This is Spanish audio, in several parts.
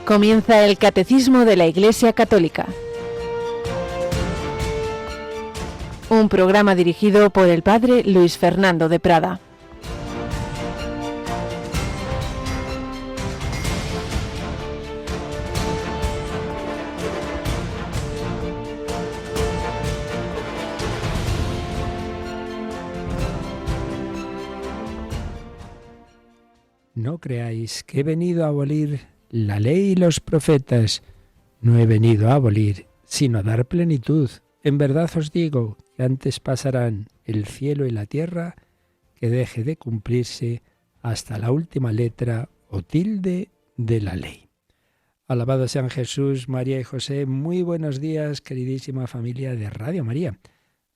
Comienza el Catecismo de la Iglesia Católica. Un programa dirigido por el Padre Luis Fernando de Prada. No creáis que he venido a abolir la ley y los profetas. No he venido a abolir, sino a dar plenitud. En verdad os digo que antes pasarán el cielo y la tierra que deje de cumplirse hasta la última letra o tilde de la ley. Alabado sean Jesús, María y José. Muy buenos días, queridísima familia de Radio María.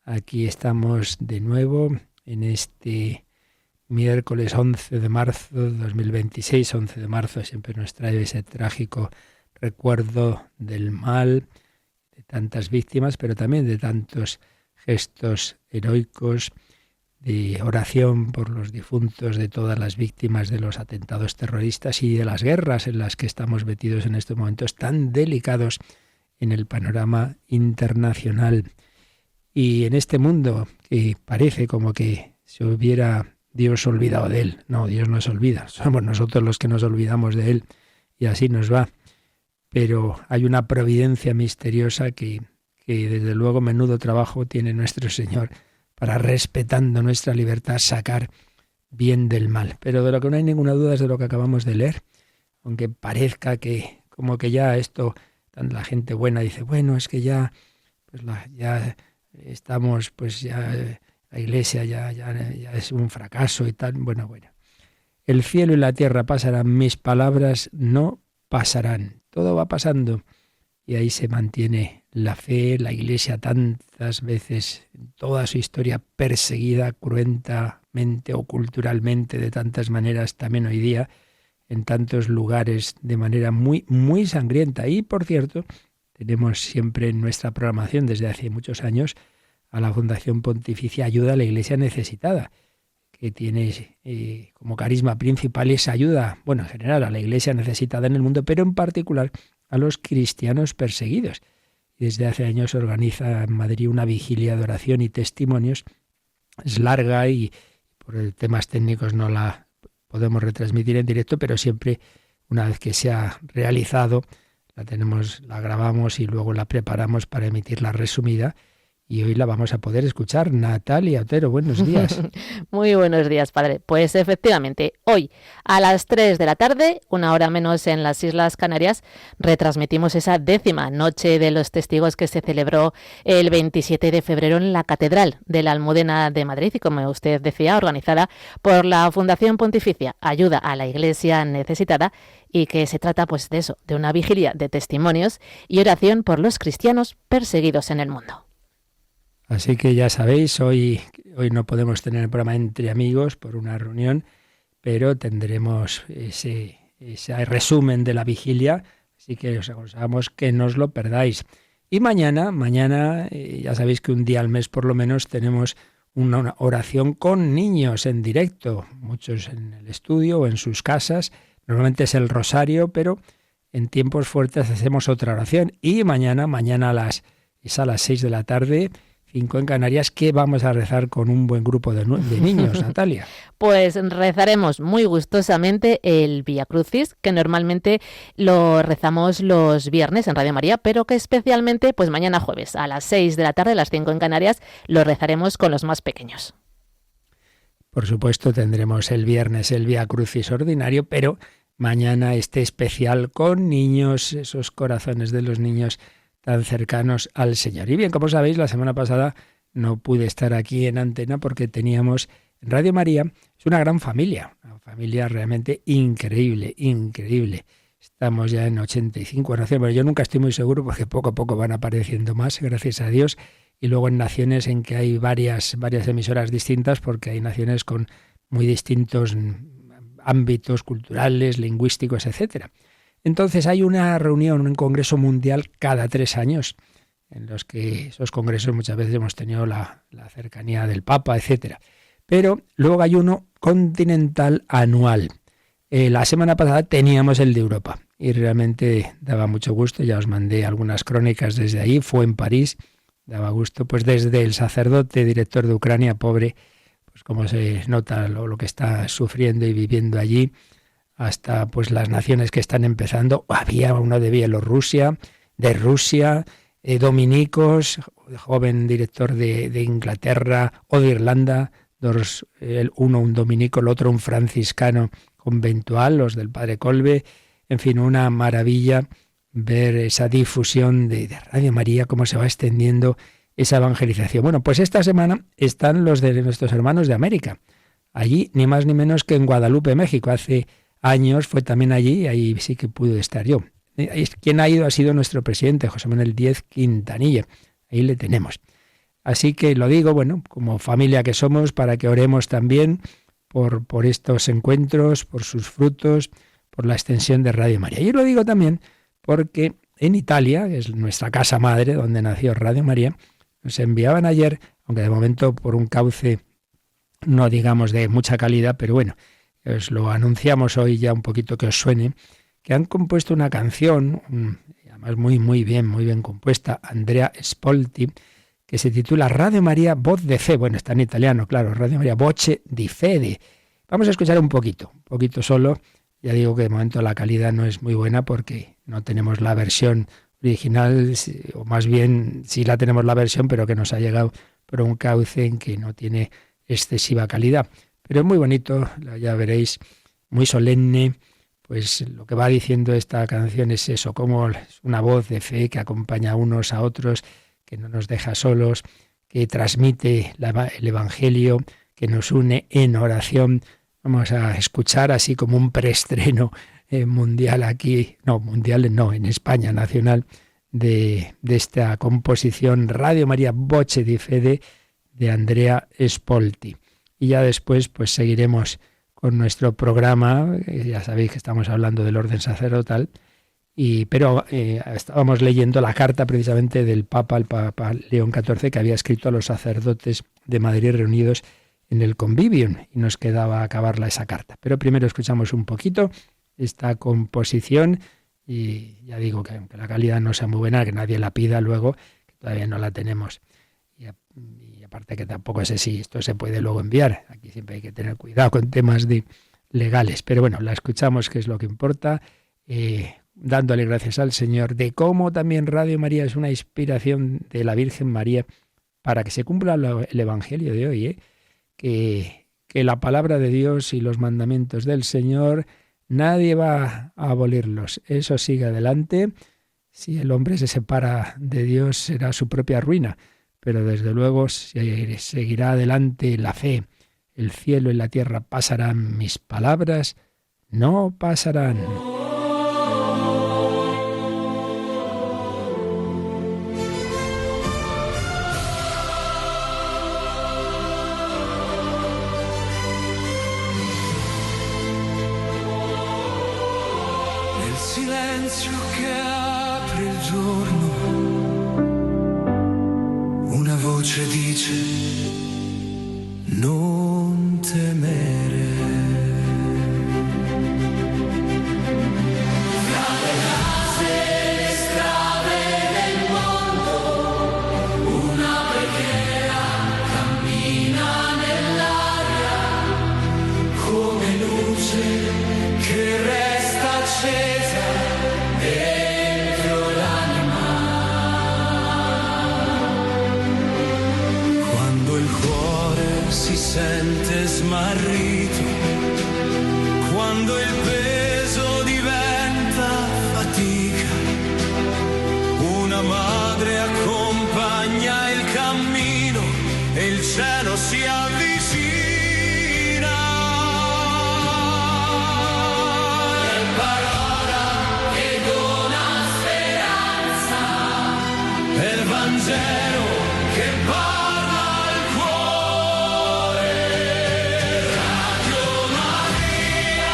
Aquí estamos de nuevo en este miércoles 11 de marzo de 2026, 11 de marzo siempre nos trae ese trágico recuerdo del mal, de tantas víctimas, pero también de tantos gestos heroicos, de oración por los difuntos, de todas las víctimas de los atentados terroristas y de las guerras en las que estamos metidos en estos momentos tan delicados en el panorama internacional. Y en este mundo que parece como que se hubiera Dios olvidado de él. No, Dios no se olvida. Somos nosotros los que nos olvidamos de él y así nos va. Pero hay una providencia misteriosa que desde luego menudo trabajo tiene nuestro Señor para, respetando nuestra libertad, sacar bien del mal. Pero de lo que no hay ninguna duda es de lo que acabamos de leer. Aunque parezca que como que ya esto, la gente buena dice, bueno, es que ya, pues ya estamos, pues ya... La Iglesia ya es un fracaso y tal. Bueno. El cielo y la tierra pasarán, mis palabras no pasarán. Todo va pasando. Y ahí se mantiene la fe, la Iglesia tantas veces, en toda su historia, perseguida cruentamente o culturalmente, de tantas maneras, también hoy día, en tantos lugares, de manera muy, muy sangrienta. Y, por cierto, tenemos siempre en nuestra programación, desde hace muchos años, a la Fundación Pontificia Ayuda a la Iglesia Necesitada, que tiene como carisma principal esa ayuda, bueno, en general a la Iglesia necesitada en el mundo, pero en particular a los cristianos perseguidos. Y desde hace años se organiza en Madrid una vigilia de oración y testimonios. Es larga y por temas técnicos no la podemos retransmitir en directo, pero siempre una vez que se ha realizado, la grabamos y luego la preparamos para emitirla resumida. Y hoy la vamos a poder escuchar. Natalia Otero, buenos días. Muy buenos días, padre. Pues efectivamente, hoy a las 3 de la tarde, una hora menos en las Islas Canarias, retransmitimos esa 10ª Noche de los Testigos que se celebró el 27 de febrero en la Catedral de la Almudena de Madrid y, como usted decía, organizada por la Fundación Pontificia Ayuda a la Iglesia Necesitada, y que se trata pues de eso, de una vigilia de testimonios y oración por los cristianos perseguidos en el mundo. Así que ya sabéis, hoy no podemos tener el programa Entre Amigos por una reunión, pero tendremos ese resumen de la vigilia, así que os aconsejamos que no os lo perdáis. Y mañana, ya sabéis que un día al mes por lo menos tenemos una oración con niños en directo, muchos en el estudio o en sus casas. Normalmente es el rosario, pero en tiempos fuertes hacemos otra oración. Y mañana es a las 6 de la tarde, 5 en Canarias, que vamos a rezar con un buen grupo de niños, Natalia. Pues rezaremos muy gustosamente el Vía Crucis, que normalmente lo rezamos los viernes en Radio María, pero que especialmente pues mañana jueves a las 6 de la tarde, a las 5 en Canarias, lo rezaremos con los más pequeños. Por supuesto tendremos el viernes el Vía Crucis ordinario, pero mañana este especial con niños, esos corazones de los niños tan cercanos al Señor. Y bien, como sabéis, la semana pasada no pude estar aquí en antena porque teníamos en Radio María, es una gran familia, una familia realmente increíble. Estamos ya en 85 naciones, pero yo nunca estoy muy seguro porque poco a poco van apareciendo más, gracias a Dios, y luego en naciones en que hay varias emisoras distintas, porque hay naciones con muy distintos ámbitos culturales, lingüísticos, etcétera. Entonces hay una reunión, un congreso mundial cada 3 años, en los que esos congresos muchas veces hemos tenido la cercanía del Papa, etcétera. Pero luego hay uno continental anual. La semana pasada teníamos el de Europa y realmente daba mucho gusto, ya os mandé algunas crónicas desde ahí, fue en París, daba gusto, pues desde el sacerdote director de Ucrania, pobre, pues como se nota lo que está sufriendo y viviendo allí, hasta pues las naciones que están empezando. Había uno de Bielorrusia, de Rusia, dominicos, joven director de Inglaterra o de Irlanda, uno un dominico, el otro un franciscano conventual, los del Padre Colbe. En fin, una maravilla ver esa difusión de Radio María, cómo se va extendiendo esa evangelización. Bueno, pues esta semana están los de nuestros hermanos de América. Allí, ni más ni menos que en Guadalupe, México. Hace años fue también allí, ahí sí que pude estar yo. Quien ha ido ha sido nuestro presidente, José Manuel Díez Quintanilla. Ahí le tenemos. Así que lo digo, bueno, como familia que somos, para que oremos también por estos encuentros, por sus frutos, por la extensión de Radio María. Y lo digo también porque en Italia, que es nuestra casa madre, donde nació Radio María, nos enviaban ayer, aunque de momento por un cauce no digamos de mucha calidad, pero bueno, os lo anunciamos hoy ya un poquito que os suene, que han compuesto una canción, además muy bien compuesta, Andrea Spolti, que se titula Radio María Voz de Fe. Bueno, está en italiano, claro, Radio María Voce di Fede. Vamos a escuchar un poquito solo. Ya digo que de momento la calidad no es muy buena porque no tenemos la versión original, o más bien sí la tenemos la versión, pero que nos ha llegado por un cauce en que no tiene excesiva calidad. Pero es muy bonito, ya veréis, muy solemne, pues lo que va diciendo esta canción es eso, como es una voz de fe que acompaña a unos a otros, que no nos deja solos, que transmite el Evangelio, que nos une en oración. Vamos a escuchar así como un preestreno mundial aquí, en España, nacional, de esta composición Radio María Voce di Fede de Andrea Spolti. Y ya después pues seguiremos con nuestro programa, ya sabéis que estamos hablando del orden sacerdotal, pero estábamos leyendo la carta precisamente del Papa, el Papa León XIV, que había escrito a los sacerdotes de Madrid reunidos en el Convivium, y nos quedaba acabarla esa carta. Pero primero escuchamos un poquito esta composición, y ya digo que aunque la calidad no sea muy buena, que nadie la pida luego, que todavía no la tenemos. Y aparte que tampoco sé si esto se puede luego enviar. Aquí siempre hay que tener cuidado con temas legales. Pero bueno, la escuchamos, que es lo que importa, dándole gracias al Señor de cómo también Radio María es una inspiración de la Virgen María para que se cumpla el Evangelio de hoy, que la palabra de Dios y los mandamientos del Señor nadie va a abolirlos. Eso sigue adelante. Si el hombre se separa de Dios será su propia ruina, pero desde luego seguirá adelante la fe. El cielo y la tierra pasarán, mis palabras no pasarán. Silenzio che apre il giorno, una voce dice non temere. Tra le case e le strade del mondo, una preghiera cammina nell'aria come luce che resta accesa dentro l'anima. Quando il cuore si sente smarrito, quando il peso diventa fatica, una madre accompagna il cammino e il cielo si avvicina. Vangelo che parla al cuore. Radio Maria,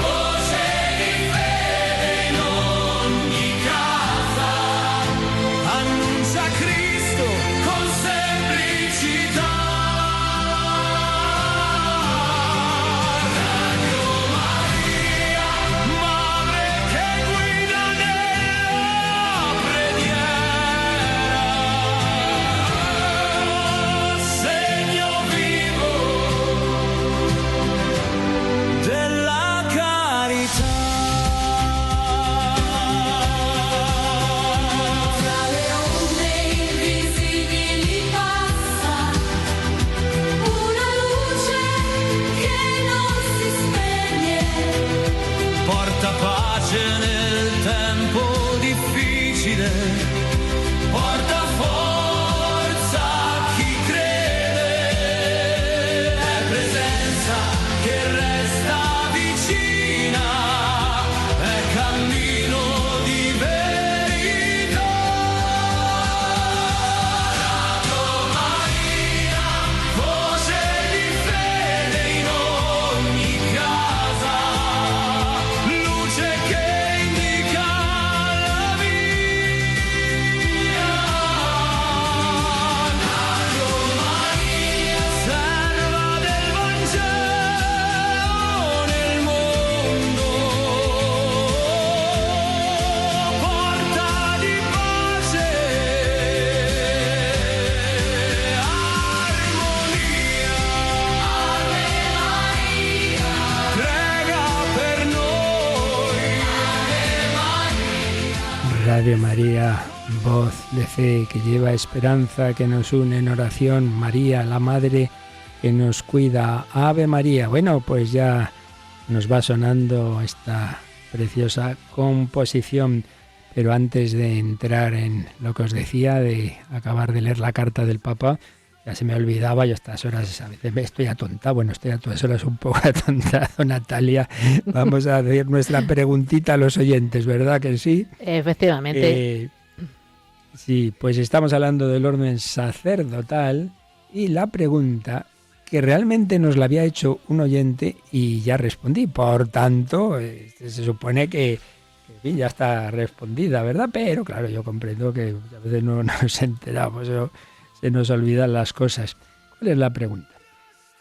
voce di fede in ogni casa, annuncia Cristo con semplicità. Radio Maria. sfide, porta forza a chi crede, è presenza che resta vicina, è cammino di verità. Radio Maria, voce di fede in ogni casa, luce che indica la via. Radio Maria, serva del Vangelo nel mondo, porta di pace, armonia. Ave Maria, prega per noi. Radio María, voz de fe que lleva esperanza, que nos une en oración. María, la Madre que nos cuida. Ave María. Bueno, pues ya nos va sonando esta preciosa composición. Pero antes de entrar en lo que os decía, de acabar de leer la carta del Papa, ya se me olvidaba, yo a estas horas a veces estoy atontado, bueno, estoy a todas horas un poco atontado, Natalia. Vamos a hacer nuestra preguntita a los oyentes, ¿verdad que sí? Efectivamente. Sí, pues estamos hablando del orden sacerdotal y la pregunta que realmente nos la había hecho un oyente y ya respondí. Por tanto, se supone que en fin, ya está respondida, ¿verdad? Pero claro, yo comprendo que a veces no nos enteramos o se nos olvidan las cosas. ¿Cuál es la pregunta?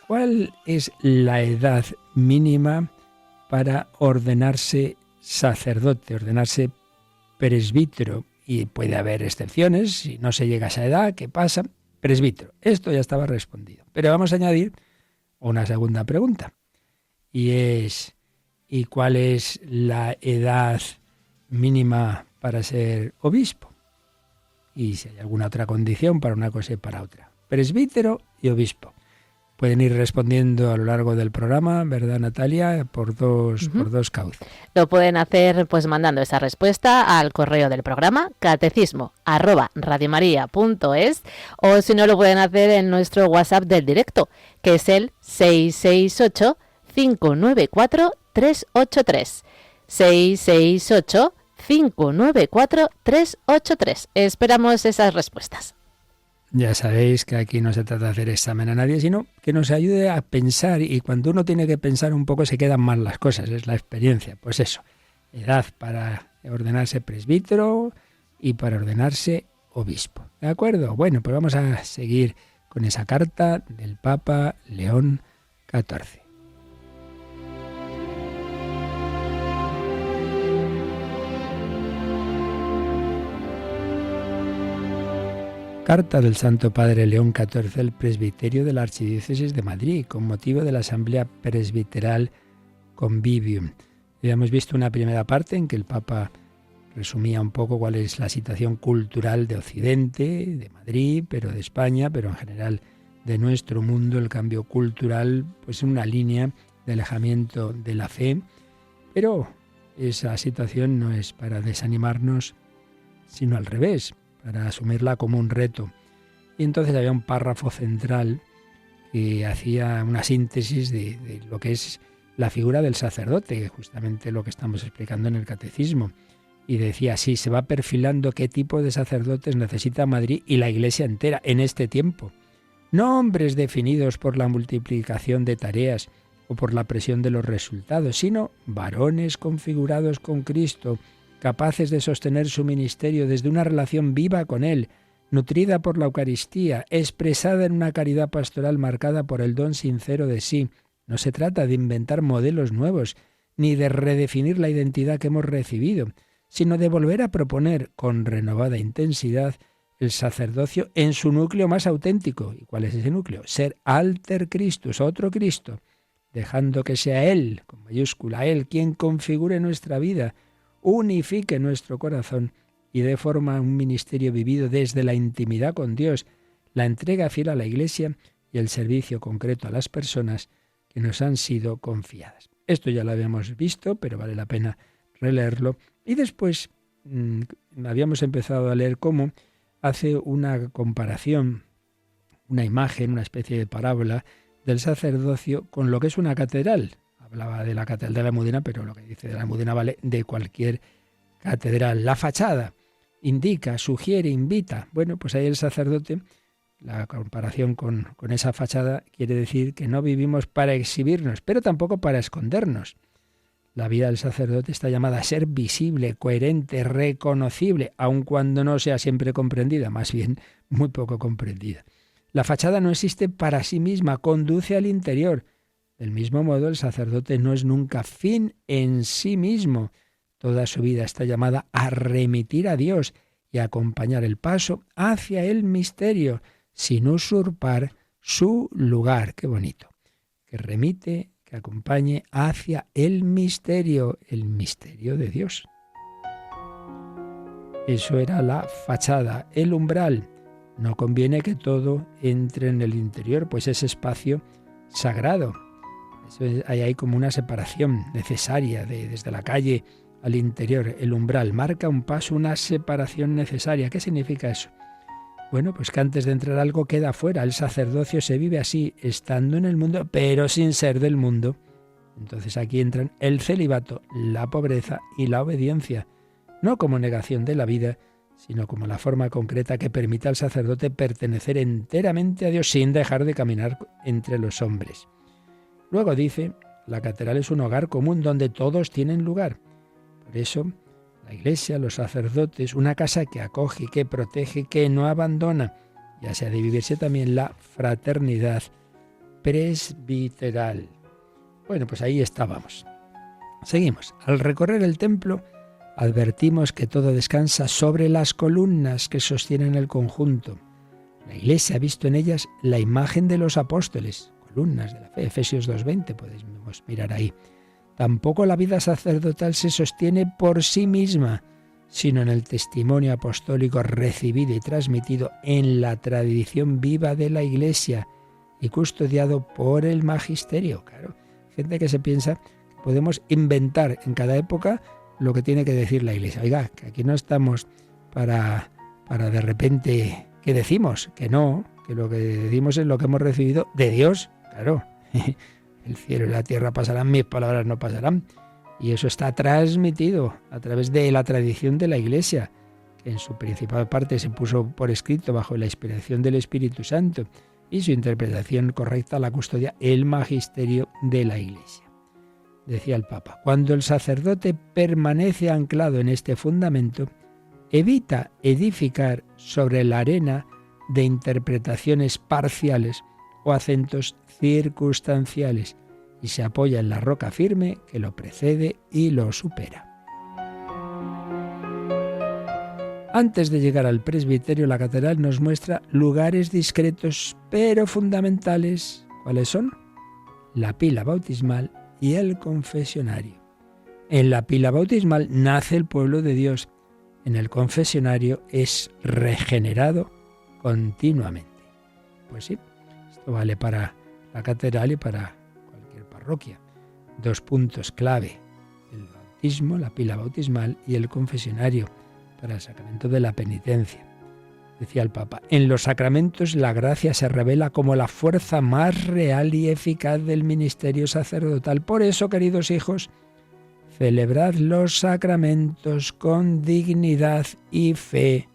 ¿Cuál es la edad mínima para ordenarse sacerdote, ordenarse presbítero? Y puede haber excepciones, si no se llega a esa edad, ¿qué pasa? Presbítero. Esto ya estaba respondido. Pero vamos a añadir una segunda pregunta. Y es, ¿y cuál es la edad mínima para ser obispo? Y si hay alguna otra condición para una cosa y para otra. Presbítero y obispo. Pueden ir respondiendo a lo largo del programa, ¿verdad, Natalia? Por dos cauces. Lo pueden hacer pues mandando esa respuesta al correo del programa catecismo@radiomaria.es, o si no lo pueden hacer en nuestro WhatsApp del directo, que es el 668 594 383. 668 594 383. Esperamos esas respuestas. Ya sabéis que aquí no se trata de hacer examen a nadie, sino que nos ayude a pensar, y cuando uno tiene que pensar un poco se quedan mal las cosas, es la experiencia. Pues eso, edad para ordenarse presbítero y para ordenarse obispo. ¿De acuerdo? Bueno, pues vamos a seguir con esa carta del Papa León XIV. Carta del Santo Padre León XIV al presbiterio de la Archidiócesis de Madrid, con motivo de la Asamblea Presbiteral Convivium. Ya hemos visto una primera parte en que el Papa resumía un poco cuál es la situación cultural de Occidente, de Madrid, pero de España, pero en general de nuestro mundo, el cambio cultural, pues en una línea de alejamiento de la fe. Pero esa situación no es para desanimarnos, sino al revés, para asumirla como un reto. Y entonces había un párrafo central que hacía una síntesis de lo que es la figura del sacerdote, justamente lo que estamos explicando en el Catecismo. Y decía así: se va perfilando qué tipo de sacerdotes necesita Madrid y la Iglesia entera en este tiempo. No hombres definidos por la multiplicación de tareas o por la presión de los resultados, sino varones configurados con Cristo, capaces de sostener su ministerio desde una relación viva con Él, nutrida por la Eucaristía, expresada en una caridad pastoral marcada por el don sincero de sí. No se trata de inventar modelos nuevos, ni de redefinir la identidad que hemos recibido, sino de volver a proponer con renovada intensidad el sacerdocio en su núcleo más auténtico. ¿Y cuál es ese núcleo? Ser alter Christus, otro Cristo, dejando que sea Él, con mayúscula, Él, quien configure nuestra vida, unifique nuestro corazón y dé forma a un ministerio vivido desde la intimidad con Dios, la entrega fiel a la Iglesia y el servicio concreto a las personas que nos han sido confiadas. Esto ya lo habíamos visto, pero vale la pena releerlo. Y después habíamos empezado a leer cómo hace una comparación, una imagen, una especie de parábola del sacerdocio con lo que es una catedral. Hablaba de la catedral de la Almudena, pero lo que dice de la Almudena vale de cualquier catedral. La fachada indica, sugiere, invita. Bueno, pues ahí el sacerdote, la comparación con esa fachada quiere decir que no vivimos para exhibirnos, pero tampoco para escondernos. La vida del sacerdote está llamada a ser visible, coherente, reconocible, aun cuando no sea siempre comprendida, más bien muy poco comprendida. La fachada no existe para sí misma, conduce al interior. Del mismo modo, el sacerdote no es nunca fin en sí mismo. Toda su vida está llamada a remitir a Dios y a acompañar el paso hacia el misterio, sin usurpar su lugar. Qué bonito. Que remite, que acompañe hacia el misterio de Dios. Eso era la fachada, el umbral. No conviene que todo entre en el interior, pues es espacio sagrado. Hay como una separación necesaria desde la calle al interior. El umbral marca un paso, una separación necesaria. ¿Qué significa eso? Bueno, pues que antes de entrar algo queda fuera. El sacerdocio se vive así, estando en el mundo, pero sin ser del mundo. Entonces aquí entran el celibato, la pobreza y la obediencia, no como negación de la vida, sino como la forma concreta que permite al sacerdote pertenecer enteramente a Dios sin dejar de caminar entre los hombres. Luego dice, la catedral es un hogar común donde todos tienen lugar. Por eso, la Iglesia, los sacerdotes, una casa que acoge, que protege, que no abandona, ya sea de vivirse también la fraternidad presbiteral. Bueno, pues ahí estábamos. Seguimos. Al recorrer el templo, advertimos que todo descansa sobre las columnas que sostienen el conjunto. La Iglesia ha visto en ellas la imagen de los apóstoles, columnas de la fe, Efesios 2:20, podemos mirar ahí. Tampoco la vida sacerdotal se sostiene por sí misma, sino en el testimonio apostólico recibido y transmitido en la tradición viva de la Iglesia y custodiado por el magisterio. Claro, gente que se piensa que podemos inventar en cada época lo que tiene que decir la Iglesia. Oiga, que aquí no estamos para de repente, ¿qué decimos? Que no, que lo que decimos es lo que hemos recibido de Dios. Claro, el cielo y la tierra pasarán, mis palabras no pasarán. Y eso está transmitido a través de la tradición de la Iglesia, que en su principal parte se puso por escrito bajo la inspiración del Espíritu Santo, y su interpretación correcta la custodia el magisterio de la Iglesia. Decía el Papa, cuando el sacerdote permanece anclado en este fundamento, evita edificar sobre la arena de interpretaciones parciales o acentos circunstanciales y se apoya en la roca firme que lo precede y lo supera. Antes de llegar al presbiterio, la catedral nos muestra lugares discretos pero fundamentales. ¿Cuáles son? La pila bautismal y el confesionario. En la pila bautismal nace el pueblo de Dios. En el confesionario es regenerado continuamente. Pues sí, esto vale para la catedral y para cualquier parroquia. 2 puntos clave: el bautismo, la pila bautismal, y el confesionario para el sacramento de la penitencia. Decía el Papa, en los sacramentos la gracia se revela como la fuerza más real y eficaz del ministerio sacerdotal. Por eso, queridos hijos, celebrad los sacramentos con dignidad y fe.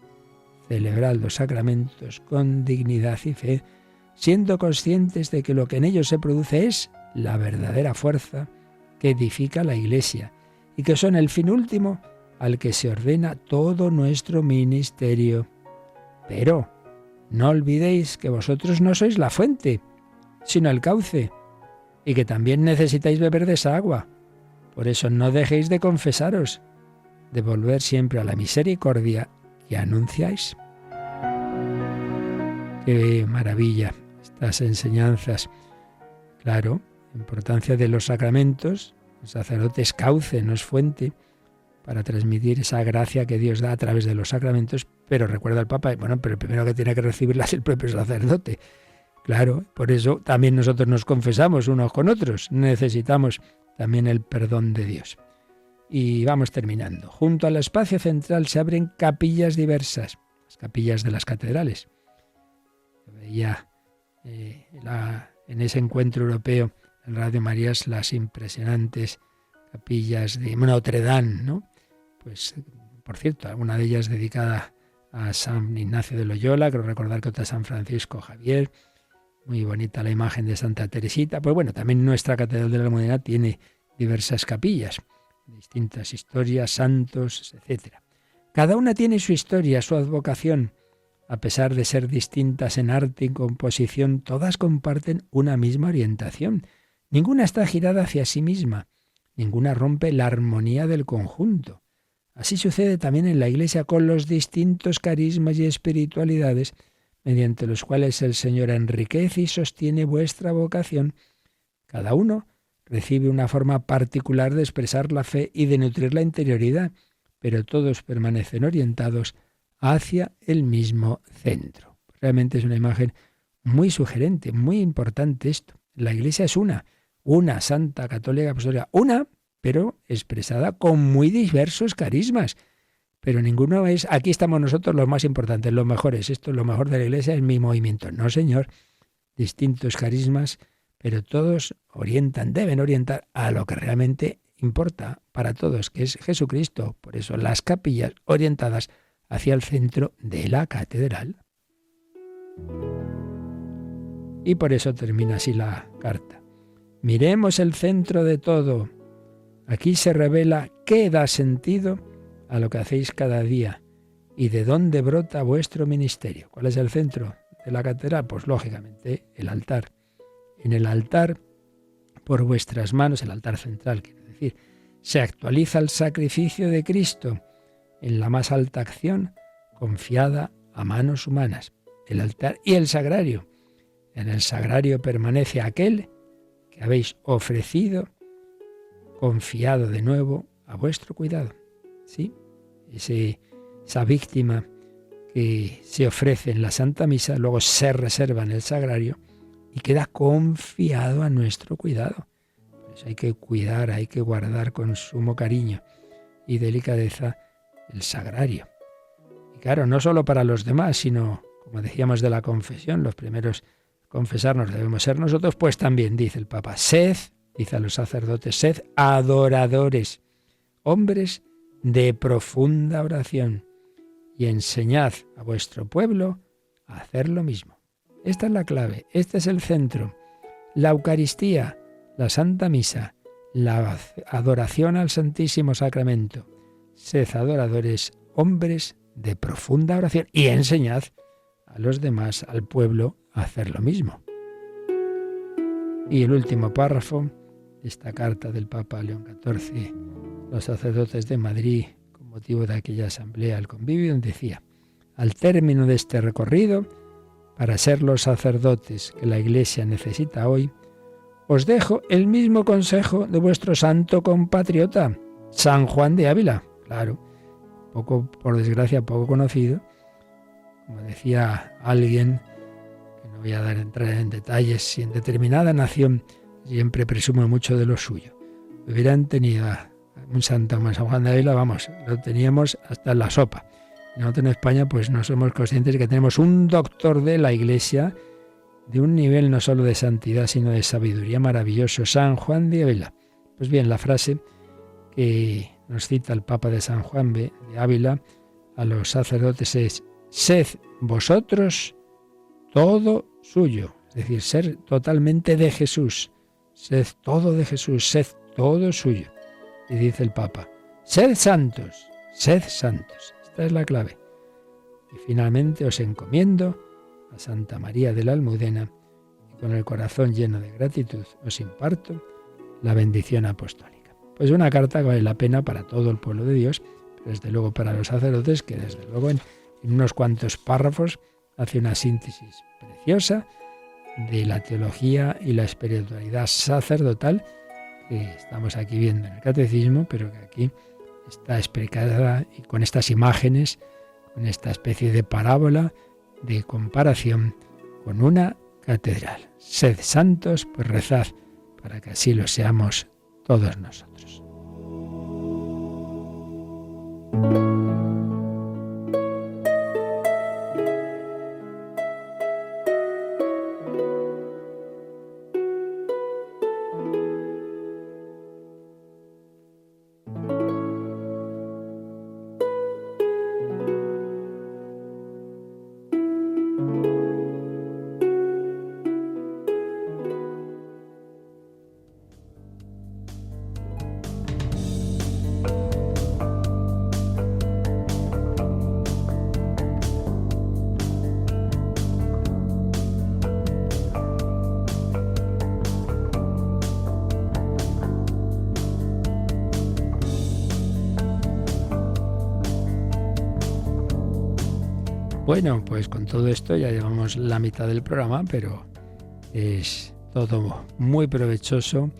Celebrad los sacramentos con dignidad y fe, siendo conscientes de que lo que en ellos se produce es la verdadera fuerza que edifica la Iglesia y que son el fin último al que se ordena todo nuestro ministerio. Pero no olvidéis que vosotros no sois la fuente, sino el cauce, y que también necesitáis beber de esa agua. Por eso no dejéis de confesaros, de volver siempre a la misericordia que anunciáis. ¡Qué maravilla estas enseñanzas! Claro, la importancia de los sacramentos. El sacerdote es cauce, no es fuente, para transmitir esa gracia que Dios da a través de los sacramentos, pero recuerda el Papa, bueno, pero el primero que tiene que recibirla es el propio sacerdote. Claro, por eso también nosotros nos confesamos unos con otros, necesitamos también el perdón de Dios. Y vamos terminando. Junto al espacio central se abren capillas diversas, las capillas de las catedrales. Veía en ese encuentro europeo en Radio Marías las impresionantes capillas de Notre Dame, ¿no? Pues, por cierto, alguna de ellas dedicada a San Ignacio de Loyola, creo recordar que otra a San Francisco Javier. Muy bonita la imagen de Santa Teresita. Pues bueno, también nuestra Catedral de la Almudena tiene diversas capillas, distintas historias, santos, etc. Cada una tiene su historia, su advocación. A pesar de ser distintas en arte y composición, todas comparten una misma orientación. Ninguna está girada hacia sí misma, ninguna rompe la armonía del conjunto. Así sucede también en la Iglesia con los distintos carismas y espiritualidades mediante los cuales el Señor enriquece y sostiene vuestra vocación. Cada uno recibe una forma particular de expresar la fe y de nutrir la interioridad, pero todos permanecen orientados hacia el mismo centro. Realmente es una imagen muy sugerente, muy importante esto. La Iglesia es una santa, católica, apostólica, una, pero expresada con muy diversos carismas. Pero ninguno es, aquí estamos nosotros los más importantes, los mejores. Esto es lo mejor de la Iglesia, es mi movimiento. No, señor. Distintos carismas, pero todos deben orientar a lo que realmente importa para todos, que es Jesucristo. Por eso las capillas orientadas hacia el centro de la catedral. Y por eso termina así la carta. Miremos el centro de todo. Aquí se revela qué da sentido a lo que hacéis cada día y de dónde brota vuestro ministerio. ¿Cuál es el centro de la catedral? Pues lógicamente el altar. En el altar, por vuestras manos, el altar central, quiero decir, se actualiza el sacrificio de Cristo en la más alta acción confiada a manos humanas, el altar y el sagrario. En el sagrario permanece aquel que habéis ofrecido, confiado de nuevo a vuestro cuidado. ¿Sí? Esa víctima que se ofrece en la Santa Misa, luego se reserva en el sagrario y queda confiado a nuestro cuidado. Por eso hay que cuidar, hay que guardar con sumo cariño y delicadeza el sagrario. Y claro, no solo para los demás, sino, como decíamos de la confesión, los primeros a confesarnos debemos ser nosotros, pues también dice el Papa, dice a los sacerdotes, sed adoradores, hombres de profunda oración, y enseñad a vuestro pueblo a hacer lo mismo. Esta es la clave, este es el centro. La Eucaristía, la Santa Misa, la adoración al Santísimo Sacramento. Sed adoradores, hombres de profunda oración, y enseñad a los demás, al pueblo, a hacer lo mismo. Y el último párrafo de esta carta del Papa León XIV, los sacerdotes de Madrid, con motivo de aquella asamblea al convivio, decía: al término de este recorrido, para ser los sacerdotes que la Iglesia necesita hoy, os dejo el mismo consejo de vuestro santo compatriota, San Juan de Ávila. Claro, por desgracia, poco conocido. Como decía alguien, que no voy a entrar en detalles, si en determinada nación siempre presume mucho de lo suyo. Hubieran tenido a un santo como San Juan de Ávila, vamos, lo teníamos hasta en la sopa. Nosotros en España pues no somos conscientes de que tenemos un doctor de la Iglesia de un nivel no solo de santidad, sino de sabiduría maravilloso, San Juan de Ávila. Pues bien, la frase que nos cita el Papa de San Juan de Ávila a los sacerdotes es: sed vosotros todo suyo, es decir, ser totalmente de Jesús, sed todo de Jesús, sed todo suyo. Y dice el Papa: sed santos, sed santos. Esta es la clave. Y finalmente os encomiendo a Santa María de la Almudena, y con el corazón lleno de gratitud os imparto la bendición apostólica. Pues una carta que vale la pena para todo el pueblo de Dios, pero desde luego para los sacerdotes, que desde luego en unos cuantos párrafos hace una síntesis preciosa de la teología y la espiritualidad sacerdotal que estamos aquí viendo en el catecismo, pero que aquí está explicada y con estas imágenes, con esta especie de parábola de comparación con una catedral. Sed santos, pues rezad para que así lo seamos todos nosotros. Bueno, pues con todo esto ya llevamos la mitad del programa, pero es todo muy provechoso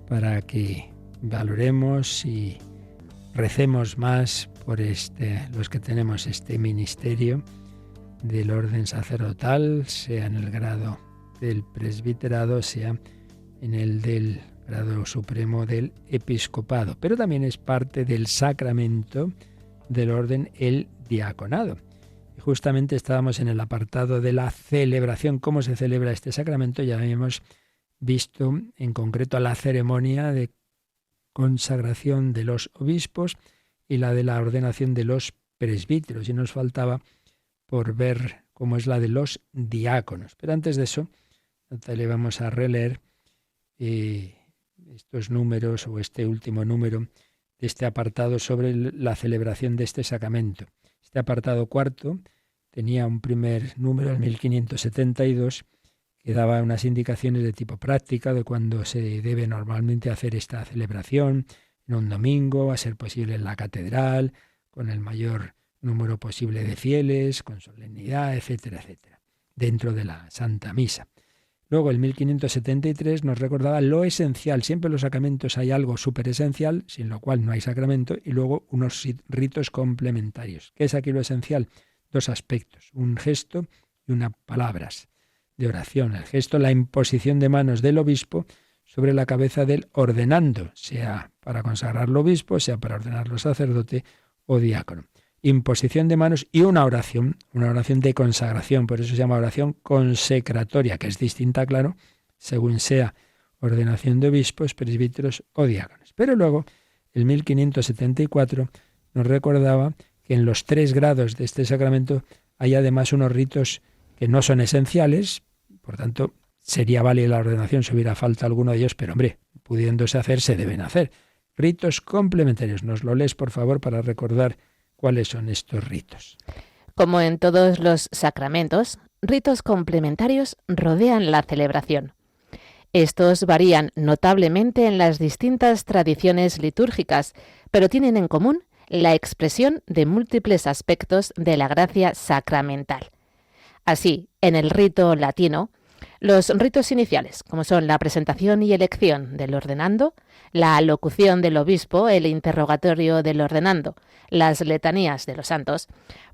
para que valoremos y recemos más por los que tenemos este ministerio del orden sacerdotal, sea en el grado del presbiterado, sea en el del grado supremo del episcopado. Pero también es parte del sacramento del orden el diaconado. Y justamente estábamos en el apartado de la celebración, cómo se celebra este sacramento. Ya hemos visto en concreto la ceremonia de consagración de los obispos y la de la ordenación de los presbíteros. Y nos faltaba por ver cómo es la de los diáconos. Pero antes de eso, le vamos a releer estos números o este último número de este apartado sobre la celebración de este sacramento. Este apartado cuarto tenía un primer número, el 1572, que daba unas indicaciones de tipo práctica de cuándo se debe normalmente hacer esta celebración, en un domingo, a ser posible en la catedral, con el mayor número posible de fieles, con solemnidad, etcétera, etcétera, dentro de la Santa Misa. Luego el 1573 nos recordaba lo esencial. Siempre en los sacramentos hay algo súper esencial, sin lo cual no hay sacramento, y luego unos ritos complementarios. ¿Qué es aquí lo esencial? Dos aspectos, un gesto y unas palabras de oración. El gesto, la imposición de manos del obispo sobre la cabeza del ordenando, sea para consagrarlo obispo, sea para ordenarlo sacerdote o diácono. Imposición de manos y una oración de consagración, por eso se llama oración consecratoria, que es distinta, claro, según sea ordenación de obispos, presbíteros o diáconos. Pero luego, el 1574 nos recordaba que en los 3 grados de este sacramento hay además unos ritos que no son esenciales, por tanto, sería válida la ordenación si hubiera falta alguno de ellos, pero hombre, pudiéndose hacer, se deben hacer. Ritos complementarios. Nos lo lees, por favor, para recordar cuáles son estos ritos. Como en todos los sacramentos, ritos complementarios rodean la celebración. Estos varían notablemente en las distintas tradiciones litúrgicas, pero tienen en común la expresión de múltiples aspectos de la gracia sacramental. Así, en el rito latino, los ritos iniciales, como son la presentación y elección del ordenando, la alocución del obispo, el interrogatorio del ordenando, las letanías de los santos,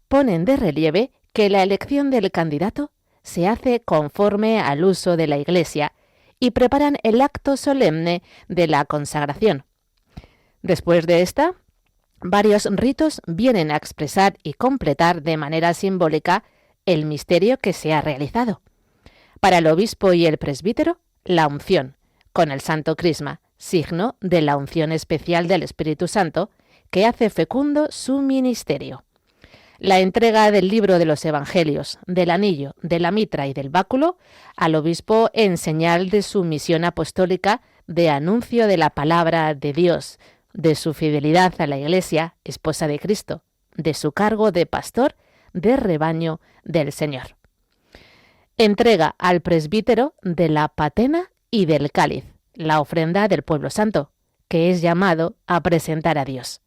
ponen de relieve que la elección del candidato se hace conforme al uso de la Iglesia y preparan el acto solemne de la consagración. Después de esta, varios ritos vienen a expresar y completar de manera simbólica el misterio que se ha realizado. Para el obispo y el presbítero, la unción, con el santo crisma, signo de la unción especial del Espíritu Santo, que hace fecundo su ministerio. La entrega del libro de los Evangelios, del anillo, de la mitra y del báculo al obispo en señal de su misión apostólica de anuncio de la palabra de Dios, de su fidelidad a la Iglesia, esposa de Cristo, de su cargo de pastor de rebaño del Señor. Entrega al presbítero de la patena y del cáliz, la ofrenda del pueblo santo, que es llamado a presentar a Dios.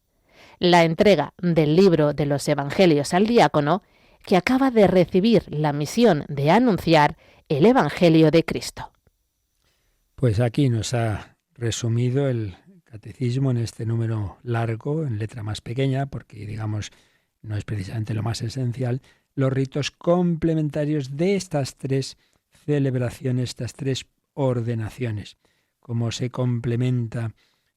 La entrega del libro de los Evangelios al diácono, que acaba de recibir la misión de anunciar el Evangelio de Cristo. Pues aquí nos ha resumido el catecismo en este número largo, en letra más pequeña, porque digamos no es precisamente lo más esencial, los ritos complementarios de estas 3 celebraciones, estas 3 ordenaciones. Cómo se complementa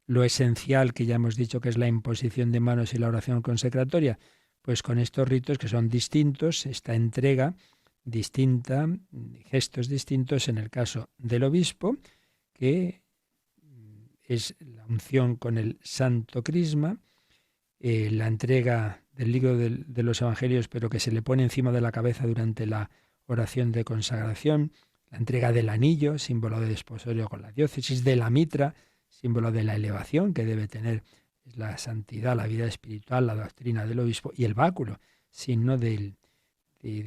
lo esencial que ya hemos dicho que es la imposición de manos y la oración consecratoria? Pues con estos ritos que son distintos, esta entrega distinta, gestos distintos en el caso del obispo, que es la unción con el Santo Crisma, la entrega del libro de los Evangelios, pero que se le pone encima de la cabeza durante la oración de consagración, la entrega del anillo, símbolo de desposorio con la diócesis, de la mitra, símbolo de la elevación que debe tener la santidad, la vida espiritual, la doctrina del obispo, y el báculo, signo de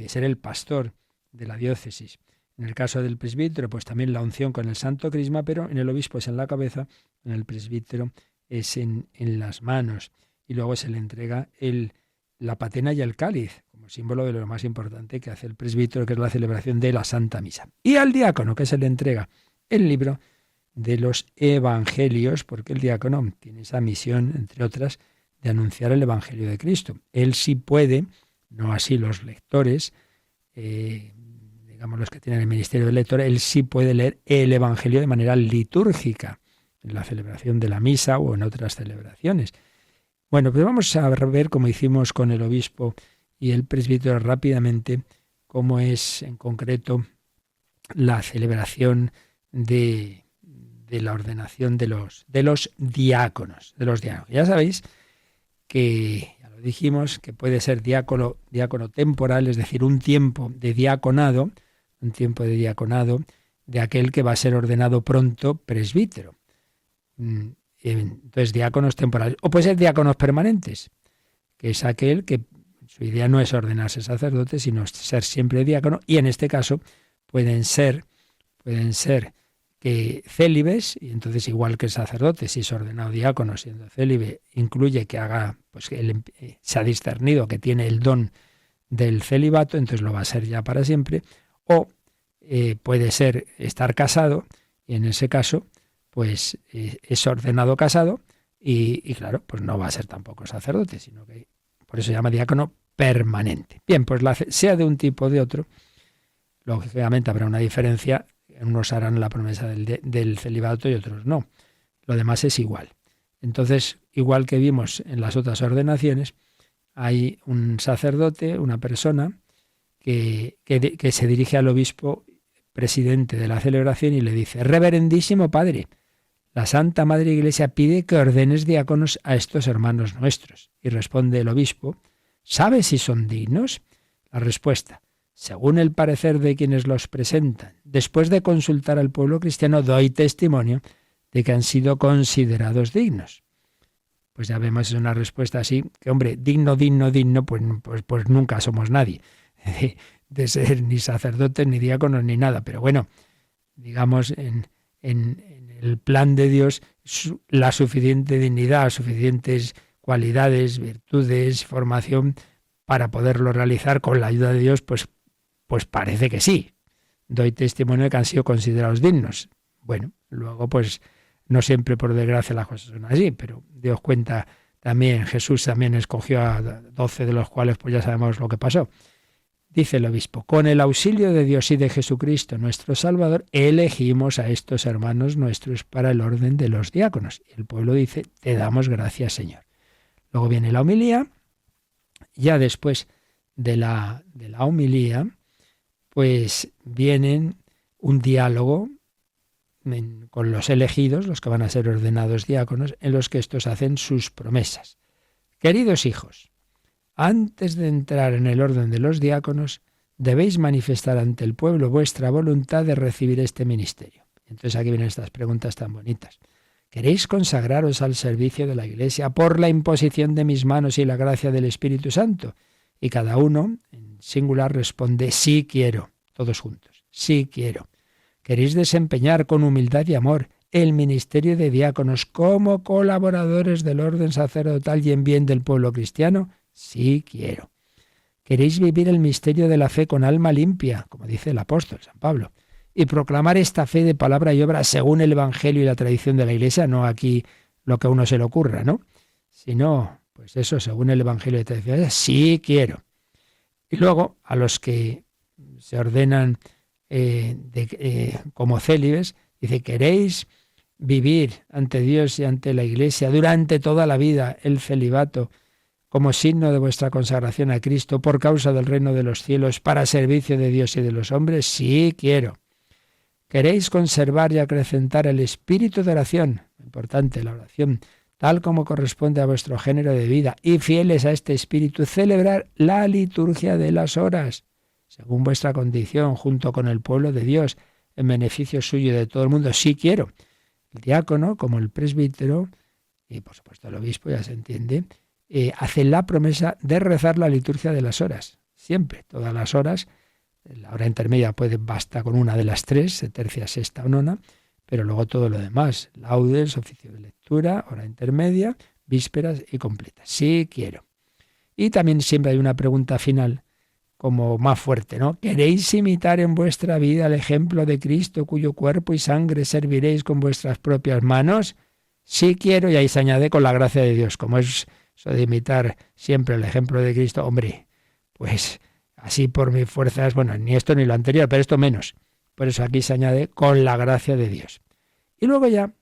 ser el pastor de la diócesis. En el caso del presbítero, pues también la unción con el Santo Crisma, pero en el obispo es en la cabeza, en el presbítero es en las manos. Y luego se le entrega la patena y el cáliz, como símbolo de lo más importante que hace el presbítero, que es la celebración de la Santa Misa. Y al diácono, que se le entrega el libro de los Evangelios, porque el diácono tiene esa misión, entre otras, de anunciar el Evangelio de Cristo. Él sí puede, no así los lectores, digamos los que tienen el ministerio de lector, él sí puede leer el Evangelio de manera litúrgica, en la celebración de la misa o en otras celebraciones. Bueno, pues vamos a ver, como hicimos con el obispo y el presbítero rápidamente, cómo es en concreto la celebración de la ordenación de los diáconos. Ya sabéis que, ya lo dijimos, que puede ser diácono temporal, es decir, un tiempo de diaconado de aquel que va a ser ordenado pronto presbítero. Entonces, diáconos temporales. O puede ser diáconos permanentes, que es aquel que su idea no es ordenarse sacerdote, sino ser siempre diácono, y en este caso pueden ser que célibes, y entonces igual que el sacerdote, si es ordenado diácono siendo célibe, incluye que haga, pues que él se ha discernido que tiene el don del celibato, entonces lo va a ser ya para siempre, o puede ser estar casado, y en ese caso, pues es ordenado casado, y claro, pues no va a ser tampoco sacerdote, sino que por eso se llama diácono permanente. Bien, pues sea de un tipo o de otro, lógicamente habrá una diferencia. Unos harán la promesa del celibato y otros no. Lo demás es igual. Entonces, igual que vimos en las otras ordenaciones, hay un sacerdote, una persona, que se dirige al obispo presidente de la celebración y le dice: Reverendísimo Padre, la Santa Madre Iglesia pide que ordenes diáconos a estos hermanos nuestros. Y responde el obispo: ¿sabes si son dignos? La respuesta: según el parecer de quienes los presentan, después de consultar al pueblo cristiano, doy testimonio de que han sido considerados dignos. Pues ya vemos, es una respuesta así, que hombre, digno, pues nunca somos nadie, de ser ni sacerdotes, ni diáconos, ni nada. Pero bueno, digamos, en el plan de Dios, la suficiente dignidad, suficientes cualidades, virtudes, formación, para poderlo realizar con la ayuda de Dios, pues parece que sí. Doy testimonio de que han sido considerados dignos. Bueno, luego pues no siempre por desgracia las cosas son así, pero Dios cuenta también, Jesús también escogió a 12 de los cuales pues ya sabemos lo que pasó. Dice el obispo: con el auxilio de Dios y de Jesucristo nuestro Salvador, elegimos a estos hermanos nuestros para el orden de los diáconos. Y el pueblo dice: te damos gracias, Señor. Luego viene la homilía. Ya después de la homilía, pues vienen un diálogo con los elegidos, los que van a ser ordenados diáconos, en los que estos hacen sus promesas. Queridos hijos, antes de entrar en el orden de los diáconos, debéis manifestar ante el pueblo vuestra voluntad de recibir este ministerio. Entonces aquí vienen estas preguntas tan bonitas. ¿Queréis consagraros al servicio de la Iglesia por la imposición de mis manos y la gracia del Espíritu Santo? Y cada uno, en singular, responde: sí quiero. Todos juntos: sí quiero. ¿Queréis desempeñar con humildad y amor el ministerio de diáconos como colaboradores del orden sacerdotal y en bien del pueblo cristiano? Sí quiero. ¿Queréis vivir el misterio de la fe con alma limpia, como dice el apóstol San Pablo, y proclamar esta fe de palabra y obra según el Evangelio y la tradición de la Iglesia? No aquí lo que a uno se le ocurra, ¿no? Sino, pues eso, según el Evangelio y la tradición de la Iglesia, sí quiero. Y luego, a los que se ordenan como célibes, dice: ¿queréis vivir ante Dios y ante la Iglesia durante toda la vida el celibato como signo de vuestra consagración a Cristo por causa del reino de los cielos para servicio de Dios y de los hombres? Sí, quiero. ¿Queréis conservar y acrecentar el espíritu de oración? Importante la oración, tal como corresponde a vuestro género de vida, y fieles a este espíritu, celebrar la liturgia de las horas, según vuestra condición, junto con el pueblo de Dios, en beneficio suyo y de todo el mundo. Sí quiero. El diácono, como el presbítero, y por supuesto el obispo, ya se entiende, hacen la promesa de rezar la liturgia de las horas. Siempre, todas las horas. La hora intermedia basta con una de las tres, tercia, sexta o nona, pero luego todo lo demás, laudes, oficio de lectura, hora intermedia, vísperas y completas. Sí quiero. Y también siempre hay una pregunta final, como más fuerte, ¿no? ¿Queréis imitar en vuestra vida el ejemplo de Cristo, cuyo cuerpo y sangre serviréis con vuestras propias manos? Sí quiero, y ahí se añade con la gracia de Dios. Como es eso de imitar siempre el ejemplo de Cristo, hombre, pues así por mis fuerzas, bueno, ni esto ni lo anterior, pero esto menos. Por eso aquí se añade con la gracia de Dios. Y luego ya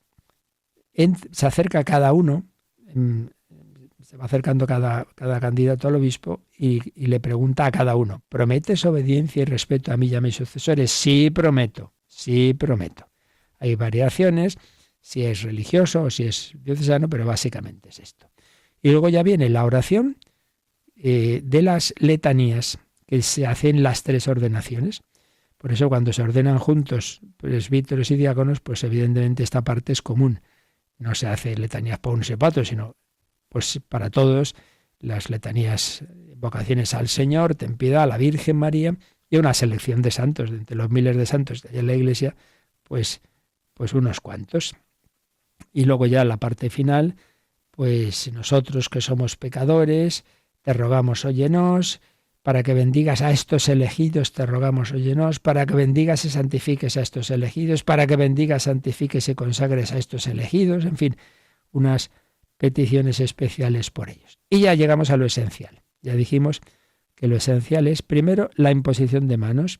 se acerca cada uno, se va acercando cada candidato al obispo y le pregunta a cada uno, ¿prometes obediencia y respeto a mí y a mis sucesores? Sí, prometo, sí, prometo. Hay variaciones, si es religioso o si es diocesano, pero básicamente es esto. Y luego ya viene la oración de las letanías que se hacen las tres ordenaciones. Por eso cuando se ordenan juntos presbíteros y diáconos, pues evidentemente esta parte es común. No se hace letanías por unos y para otros, sino pues para todos las letanías, vocaciones al Señor, ten piedad, a la Virgen María y una selección de santos, de entre los miles de santos que hay en la Iglesia, pues unos cuantos. Y luego ya la parte final, pues nosotros que somos pecadores, te rogamos, óyenos, para que bendigas a estos elegidos, te rogamos, óyenos, para que bendigas y santifiques a estos elegidos, para que bendigas, santifiques y consagres a estos elegidos, en fin, unas peticiones especiales por ellos. Y ya llegamos a lo esencial. Ya dijimos que lo esencial es, primero, la imposición de manos.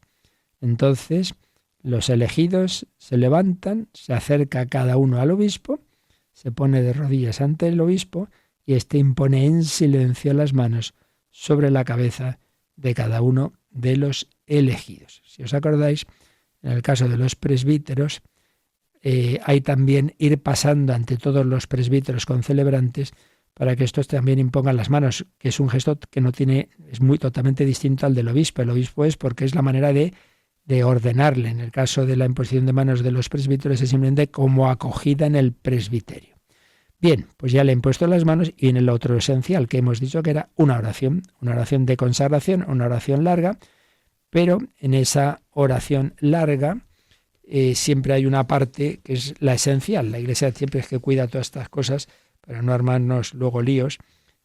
Entonces, los elegidos se levantan, se acerca cada uno al obispo, se pone de rodillas ante el obispo y éste impone en silencio las manos sobre la cabeza de cada uno de los elegidos. Si os acordáis, en el caso de los presbíteros, hay también ir pasando ante todos los presbíteros concelebrantes para que estos también impongan las manos, que es un gesto que es muy totalmente distinto al del obispo. El obispo es porque es la manera de ordenarle. En el caso de la imposición de manos de los presbíteros es simplemente como acogida en el presbiterio. Bien, pues ya le he impuesto las manos y en el otro esencial que hemos dicho que era una oración de consagración, una oración larga, pero en esa oración larga siempre hay una parte que es la esencial. La Iglesia siempre es que cuida todas estas cosas para no armarnos luego líos